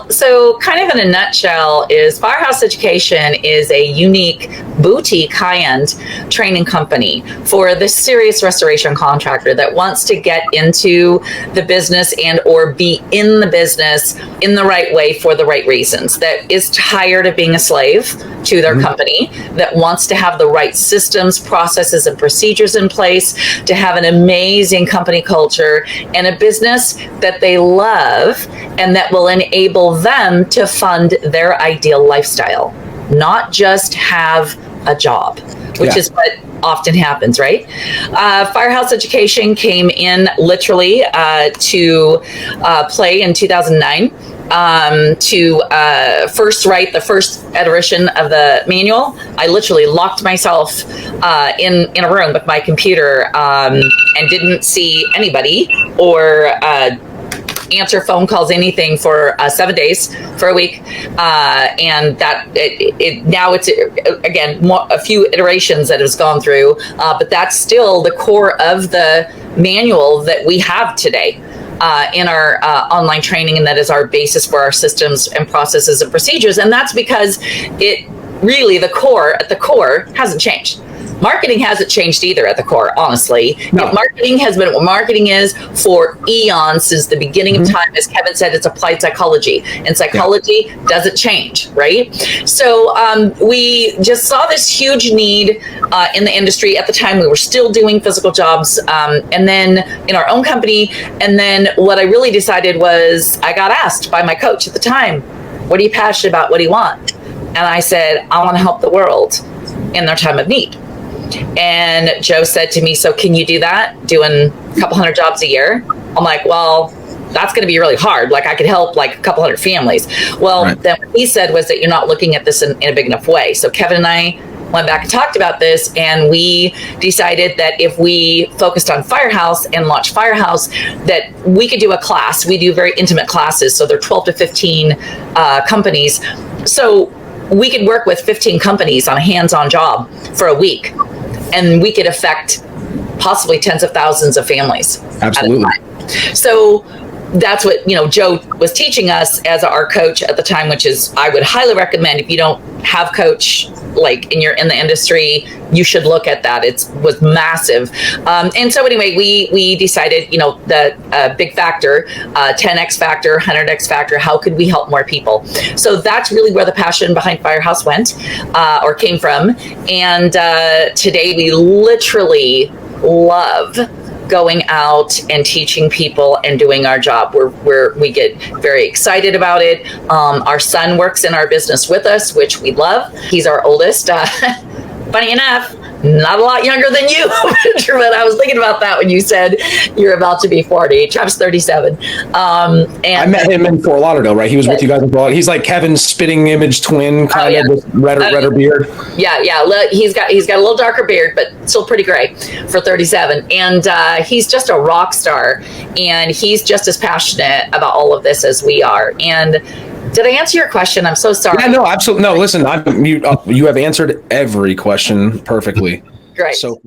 Well, so kind of in a nutshell is Firehouse Education is a unique boutique high-end training company for the serious restoration contractor that wants to get into the business and or be in the business in the right way for the right reasons, that is tired of being a slave to their company, that wants to have the right systems, processes, and procedures in place, to have an amazing company culture and a business that they love and that will enable them to fund their ideal lifestyle, not just have a job, which is what often happens, right? Firehouse Education came in literally to play in 2009 to first write the first iteration of the manual. I literally locked myself in a room with my computer and didn't see anybody or answer phone calls, anything for 7 days, for a week. And that now it's, again, a few iterations that it's gone through, but that's still the core of the manual that we have today in our online training. And that is our basis for our systems and processes and procedures. And that's because it really, at the core hasn't changed. Marketing hasn't changed either at the core, honestly. No. Marketing has been what marketing is for eons, since the beginning of time. As Kevin said, it's applied psychology, and psychology doesn't change, right? So we just saw this huge need in the industry. At the time, we were still doing physical jobs, and then in our own company. And then what I really decided was, I got asked by my coach at the time, what are you passionate about? What do you want? And I said, I want to help the world in their time of need. And Joe said to me, so can you do that, doing a couple hundred jobs a year? I'm like, well, that's going to be really hard. Like, I could help like a couple hundred families. Well, then what he said was that you're not looking at this in a big enough way. So Kevin and I went back and talked about this, and we decided that if we focused on Firehouse and launched Firehouse, that we could do a class. We do very intimate classes, so they're 12 to 15 companies. So we could work with 15 companies on a hands-on job for a week, and we could affect possibly tens of thousands of families. Absolutely. At a time. So that's what, Joe was teaching us as our coach at the time, which is, I would highly recommend, if you don't have coach, like, and you're in the industry, you should look at that. It was massive. And so anyway, we decided, the big factor, 10X factor, 100X factor, how could we help more people? So that's really where the passion behind Firehouse went, or came from. And today we literally love going out and teaching people and doing our job. We get very excited about it. Our son works in our business with us, which we love. He's our oldest. Funny enough, not a lot younger than you. But I was thinking about that when you said you're about to be 40. Travis 37. And I met him in Fort Lauderdale, right? He was with you guys in Fort Lauderdale. He's like Kevin's spitting image twin, kind of with redder beard. Yeah. He's got a little darker beard, but still pretty gray for 37. And he's just a rock star, and he's just as passionate about all of this as we are. And did I answer your question? I'm so sorry. Yeah, no, absolutely. No, listen, you have answered every question perfectly. Great. So